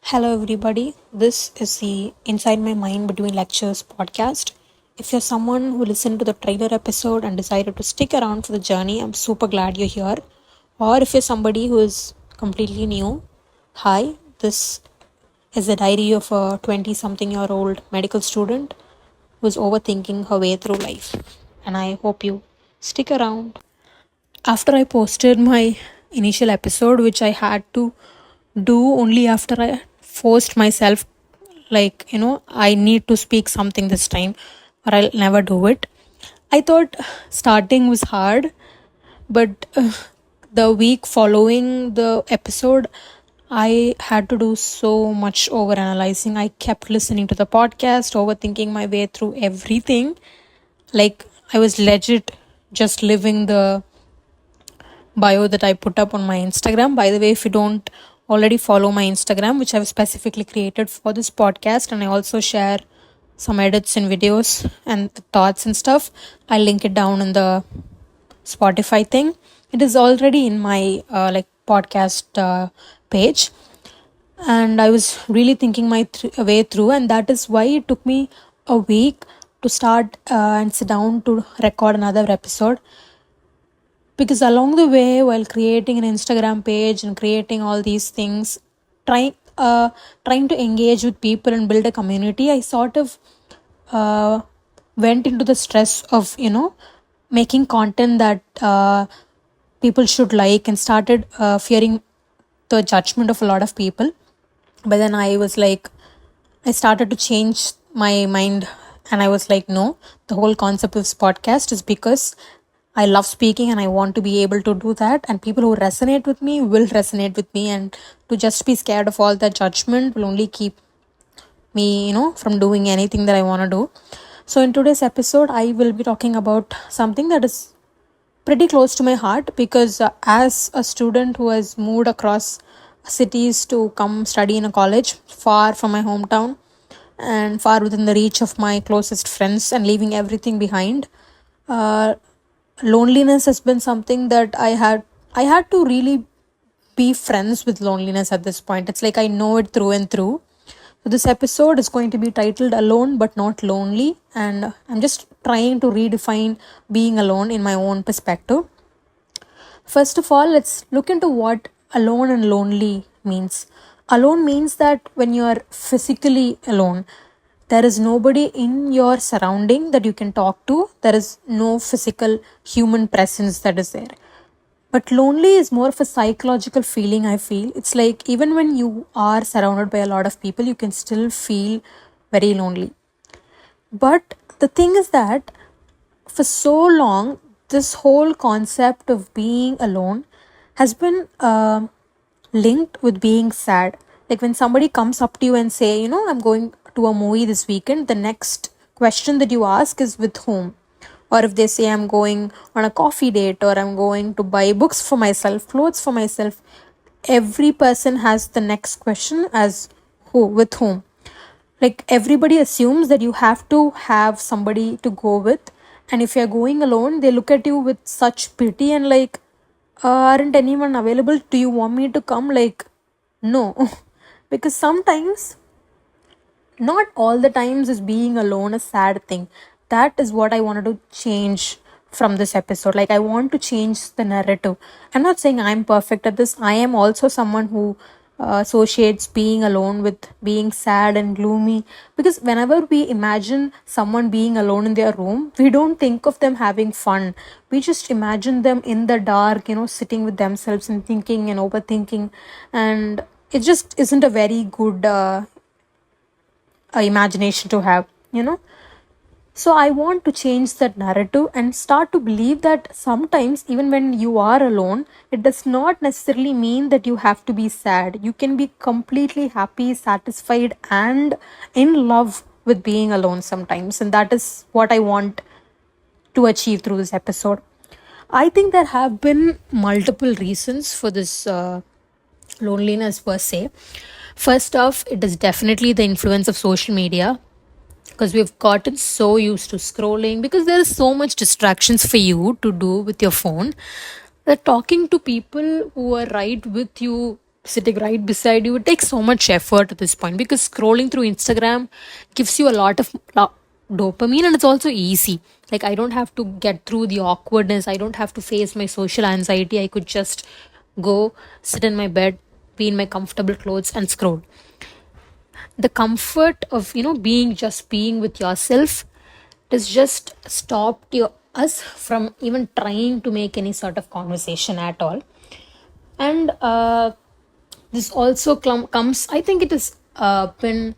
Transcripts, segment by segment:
Hello, everybody. This is the Inside My Mind Between Lectures podcast. If you're someone who listened to the trailer episode and decided to stick around for the journey, I'm super glad you're here. Or if you're somebody who is completely new, hi, this is the diary of a 20 something year old medical student who's overthinking her way through life. And I hope you stick around. After I posted my initial episode, which I had to do only after I forced myself, I need to speak something this time or I'll never do it. I thought starting was hard, but the week following the episode, I had to do so much over analyzing. I kept listening to the podcast, overthinking my way through everything. Like, I was legit just living the bio that I put up on my Instagram. By the way, if you don't already follow my Instagram, which I've specifically created for this podcast, and I also share some edits and videos and thoughts and stuff, I'll link it down in the Spotify thing. It is already in my podcast page, and I was really thinking my way through, and that is why it took me a week to start and sit down to record another episode, because along the way, while creating an Instagram page and creating all these things, trying to engage with people and build a community, I sort of uh, went into the stress of making content that people should like, and started fearing the judgment of a lot of people. But then I started to change my mind, and I was like, no, the whole concept of this podcast is because I love speaking and I want to be able to do that. And people who resonate with me will resonate with me. And to just be scared of all that judgment will only keep me, from doing anything that I want to do. So, in today's episode, I will be talking about something that is pretty close to my heart, because as a student who has moved across cities to come study in a college far from my hometown and far within the reach of my closest friends and leaving everything behind, uh, loneliness has been something that I had to really be friends with loneliness at this point. It's like I know it through and through. So this episode is going to be titled Alone But Not Lonely, and I'm just trying to redefine being alone in my own perspective. First of all, let's look into what alone and lonely means. Alone means that when you are physically alone, there is nobody in your surrounding that you can talk to. There is no physical human presence that is there. But lonely is more of a psychological feeling, I feel. It's like even when you are surrounded by a lot of people, you can still feel very lonely. But the thing is that for so long, this whole concept of being alone has been linked with being sad. Like when somebody comes up to you and say, I'm going to a movie this weekend, the next question that you ask is with whom? Or if they say I'm going on a coffee date, or I'm going to buy books for myself, clothes for myself, every person has the next question as who, with whom. Like everybody assumes that you have to have somebody to go with, and if you're going alone, they look at you with such pity and like, aren't anyone available? Do you want me to come? Like, no. Because sometimes, not all the times, is being alone a sad thing. That is what I wanted to change from this episode. Like, I want to change the narrative. I'm not saying I'm perfect at this. I am also someone who associates being alone with being sad and gloomy, because whenever we imagine someone being alone in their room, we don't think of them having fun. We just imagine them in the dark, sitting with themselves and thinking and overthinking, and it just isn't a very good imagination to have, so I want to change that narrative and start to believe that sometimes, even when you are alone, it does not necessarily mean that you have to be sad. You can be completely happy, satisfied, and in love with being alone sometimes. And that is what I want to achieve through this episode. I think there have been multiple reasons for this loneliness per se. First off, it is definitely the influence of social media, because we've gotten so used to scrolling, because there is so much distractions for you to do with your phone, that talking to people who are right with you sitting right beside you. It takes so much effort at this point because scrolling through Instagram gives you a lot of dopamine, and it's also easy. Like, I don't have to get through the awkwardness, I don't have to face my social anxiety. I could just go sit in my bed, be in my comfortable clothes, and scroll. The comfort of being with yourself has just stopped us from even trying to make any sort of conversation at all. And this also comes, I think it is been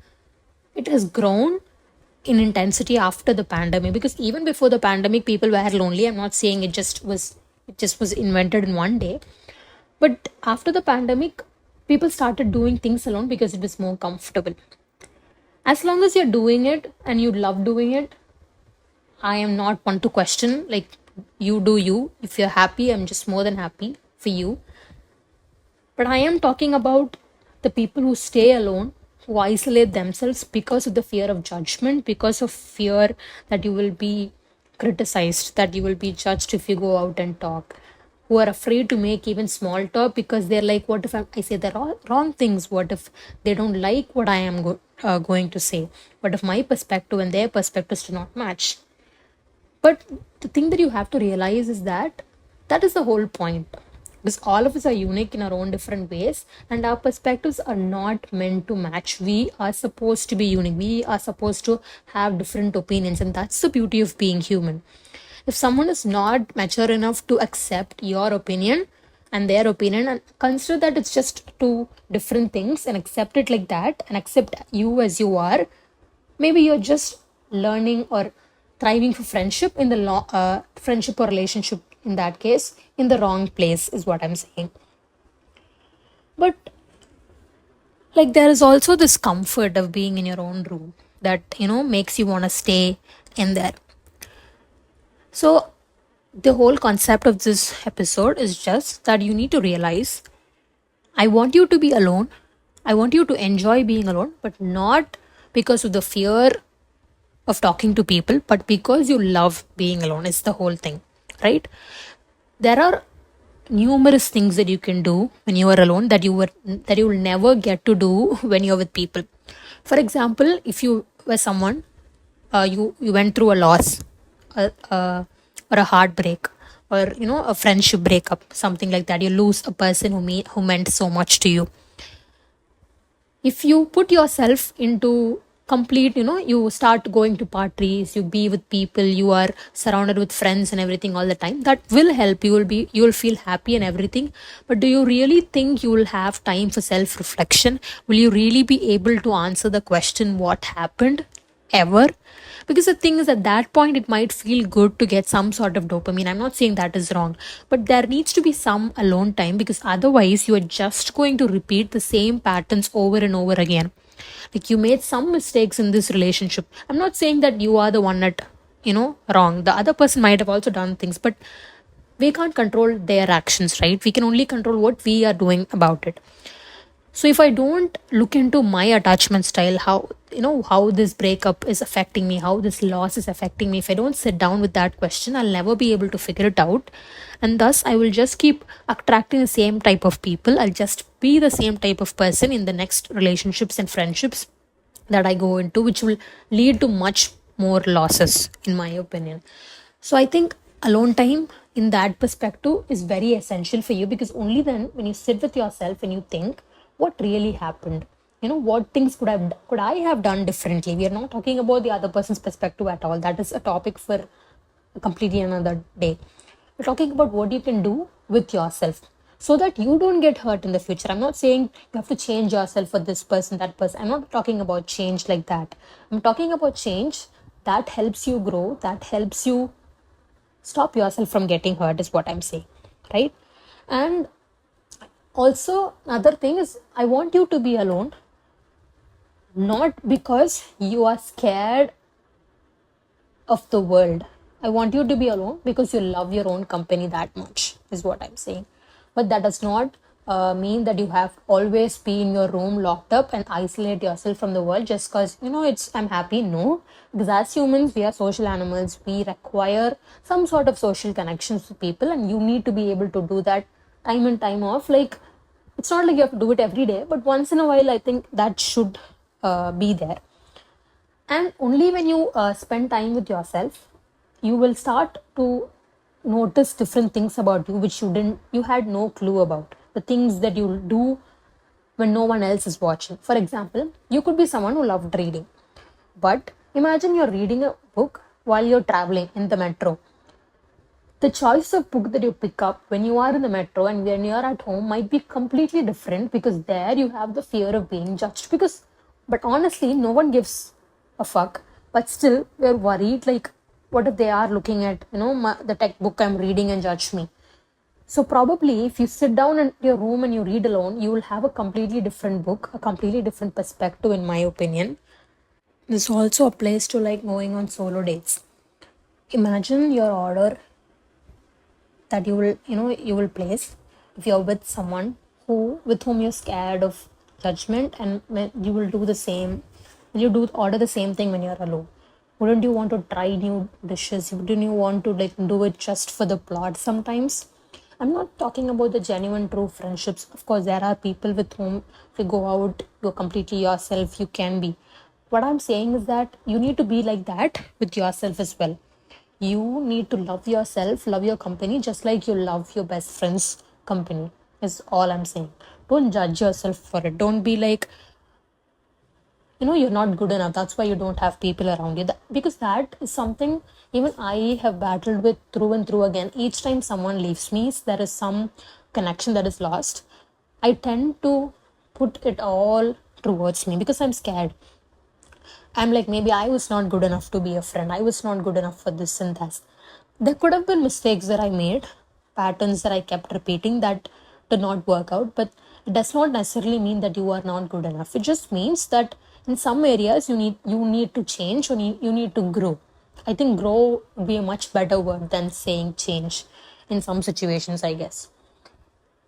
it has grown in intensity after the pandemic, because even before the pandemic people were lonely. I'm not saying it just was invented in one day, but after the pandemic people started doing things alone because it was more comfortable. As long as you're doing it and you love doing it, I am not one to question. Like, you do you. If you're happy, I'm just more than happy for you. But I am talking about the people who stay alone, who isolate themselves because of the fear of judgment, because of fear that you will be criticized, that you will be judged if you go out and talk, who are afraid to make even small talk because they're like, what if I say the wrong things? What if they don't like what I am going to say? What if my perspective and their perspectives do not match? But the thing that you have to realize is that that is the whole point. Because all of us are unique in our own different ways, and our perspectives are not meant to match. We are supposed to be unique. We are supposed to have different opinions, and that's the beauty of being human. If someone is not mature enough to accept your opinion and their opinion, and consider that it's just two different things, and accept it like that, and accept you as you are, maybe you're just learning or thriving for friendship in the friendship or relationship, in that case, in the wrong place, is what I'm saying. But like, there is also this comfort of being in your own room that makes you want to stay in there. So the whole concept of this episode is just that you need to realize, I want you to be alone. I want you to enjoy being alone, but not because of the fear of talking to people, but because you love being alone. It's the whole thing, right? There are numerous things that you can do when you are alone that you will never get to do when you're with people. For example, if you were someone, you went through a loss, or a heartbreak, or a friendship breakup, something like that. You lose a person who meant so much to you. If you put yourself into complete, you start going to parties, you be with people, you are surrounded with friends and everything all the time, that will help. You will feel happy and everything. But do you really think you will have time for self reflection? Will you really be able to answer the question, what happened, ever? Because the thing is, at that point it might feel good to get some sort of dopamine. I'm not saying that is wrong, but there needs to be some alone time, because otherwise you are just going to repeat the same patterns over and over again. Like, you made some mistakes in this relationship. I'm not saying that you are the one that wrong. The other person might have also done things, but we can't control their actions, right? We can only control what we are doing about it. So if I don't look into my attachment style, how this breakup is affecting me, how this loss is affecting me, if I don't sit down with that question, I'll never be able to figure it out. And thus I will just keep attracting the same type of people. I'll just be the same type of person in the next relationships and friendships that I go into, which will lead to much more losses, in my opinion. So I think alone time in that perspective is very essential for you, because only then, when you sit with yourself and you think, what really happened, what things could I have done differently. We are not talking about the other person's perspective at all. That is a topic for completely another day. We're talking about what you can do with yourself so that you don't get hurt in the future. I'm not saying you have to change yourself for this person, that person. I'm not talking about change like that. I'm talking about change that helps you grow, that helps you stop yourself from getting hurt, is what I'm saying, right? And also, another thing is, I want you to be alone, not because you are scared of the world. I want you to be alone because you love your own company that much, is what I'm saying. But that does not mean that you have always be in your room locked up and isolate yourself from the world just because I'm happy. No, because as humans we are social animals. We require some sort of social connections with people, and you need to be able to do that time and time off. Like, It's not like you have to do it every day, but once in a while, I think that should be there. And only when you spend time with yourself, you will start to notice different things about you which you had no clue about. The things that you do when no one else is watching. For example, you could be someone who loved reading, but imagine you're reading a book while you're traveling in the metro. The choice of book that you pick up when you are in the metro and when you're at home might be completely different, because there you have the fear of being judged. But honestly, no one gives a fuck. But still, we're worried, like, what if they are looking at, the tech book I'm reading and judge me? So probably if you sit down in your room and you read alone, you will have a completely different book, a completely different perspective, in my opinion. This also applies to like going on solo dates. Imagine your order that you will place if you're with someone with whom you're scared of judgment, and when you will do the same, you do order the same thing when you're alone. Wouldn't you want to try new dishes? Wouldn't you want to like do it just for the plot sometimes? I'm not talking about the genuine true friendships. Of course there are people with whom if you go out, you're completely yourself, you can be. What I'm saying is that you need to be like that with yourself as well. You need to love yourself, love your company, just like you love your best friend's company, is all I'm saying. Don't judge yourself for it. Don't be like, you're not good enough. That's why you don't have people around you. Because that is something even I have battled with through and through again. Each time someone leaves me, there is some connection that is lost. I tend to put it all towards me because I'm scared. I'm like, maybe I was not good enough to be a friend. I was not good enough for this and that. There could have been mistakes that I made, patterns that I kept repeating that did not work out, but it does not necessarily mean that you are not good enough. It just means that in some areas you need to change, or you need to grow. I think grow would be a much better word than saying change in some situations, I guess.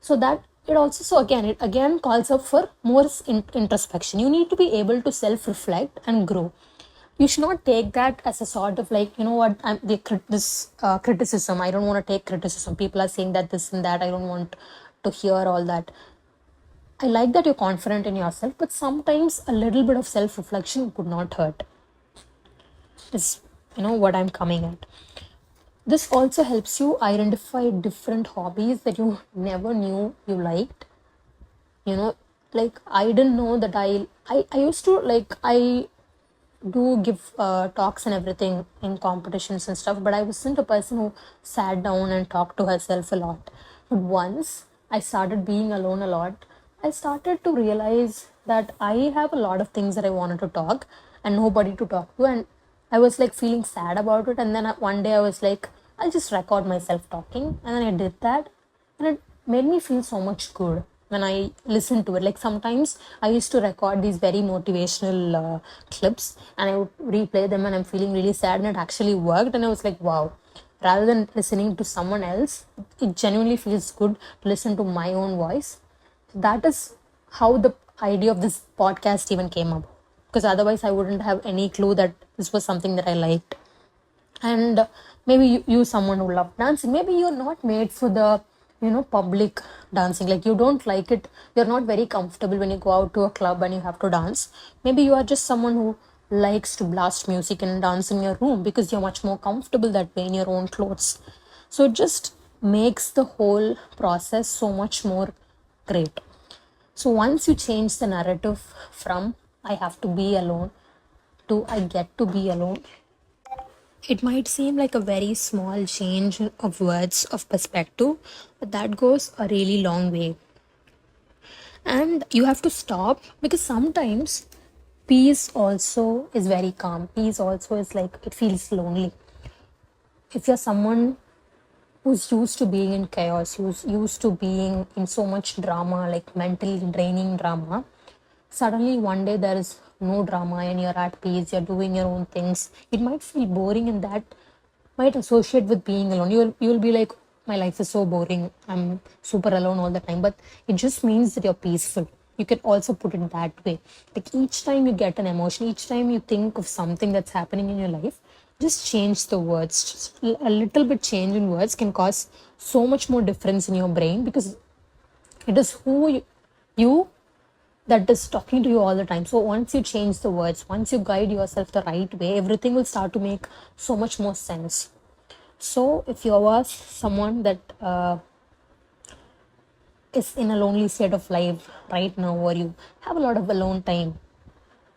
So that it again calls up for more introspection. You need to be able to self reflect and grow. You should not take that as a sort of like, what, criticism. I don't want to take criticism. People are saying that this and that, I don't want to hear all that. I like that you're confident in yourself, but sometimes a little bit of self reflection could not hurt, is what I'm coming at. This also helps you identify different hobbies that you never knew you liked. Like I didn't know that I used to like, I do give talks and everything in competitions and stuff, but I wasn't a person who sat down and talked to herself a lot. But once I started being alone a lot, I started to realize that I have a lot of things that I wanted to talk and nobody to talk to, and I was like feeling sad about it. And then one day I was like, I'll just record myself talking, and then I did that, and it made me feel so much good when I listened to it. Like sometimes I used to record these very motivational clips and I would replay them and I'm feeling really sad, and it actually worked. And I was like, wow, rather than listening to someone else, it genuinely feels good to listen to my own voice. That is how the idea of this podcast even came up, because otherwise I wouldn't have any clue that this was something that I liked. And maybe you someone who love dancing, maybe you're not made for the public dancing. Like you don't like it, you're not very comfortable when you go out to a club and you have to dance. Maybe you are just someone who likes to blast music and dance in your room because you're much more comfortable that way in your own clothes. So it just makes the whole process so much more great. So once you change the narrative from I have to be alone to I get to be alone, it might seem like a very small change of words of perspective, but that goes a really long way. And you have to stop, because sometimes peace also is very calm. Peace also is like it feels lonely. If you're someone who's used to being in chaos, who's used to being in so much drama, like mentally draining drama, suddenly one day there is no drama and you're at peace, you're doing your own things, it might feel boring, and that might associate with being alone. You'll be like, my life is so boring, I'm super alone all the time. But it just means that you're peaceful. You can also put it that way. Like each time you get an emotion, each time you think of something that's happening in your life, just change the words. Just a little bit change in words can cause so much more difference in your brain, because it is who you that is talking to you all the time. So once you change the words, once you guide yourself the right way, everything will start to make so much more sense. So if you are someone that is in a lonely state of life right now, or you have a lot of alone time,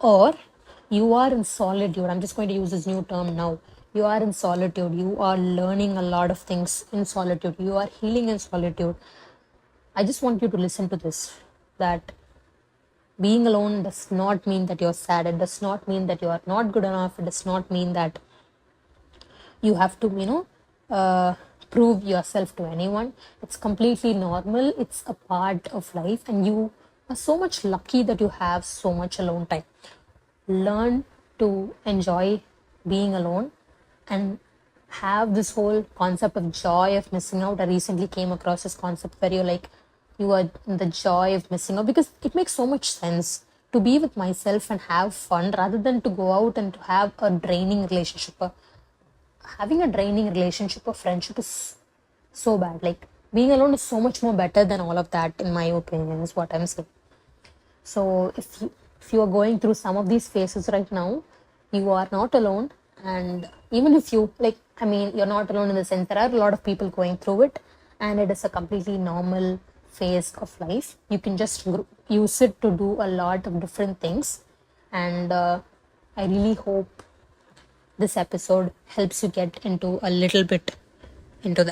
or you are in solitude, I'm just going to use this new term now. You are in solitude, you are learning a lot of things in solitude, you are healing in solitude. I just want you to listen to this, that being alone does not mean that you're sad. It does not mean that you are not good enough. It does not mean that you have to, prove yourself to anyone. It's completely normal. It's a part of life, and you are so much lucky that you have so much alone time. Learn to enjoy being alone and have this whole concept of joy of missing out. I recently came across this concept where you're like, you are in the joy of missing out, because it makes so much sense to be with myself and have fun rather than to go out and to have a draining relationship. Having a draining relationship or friendship is so bad. Like, being alone is so much more better than all of that, in my opinion, is what I'm saying. So if you are going through some of these phases right now, you are not alone. And even if you you're not alone in the sense there are a lot of people going through it, and it is a completely normal phase of life. You can just use it to do a lot of different things. And I really hope this episode helps you get into a little bit into that.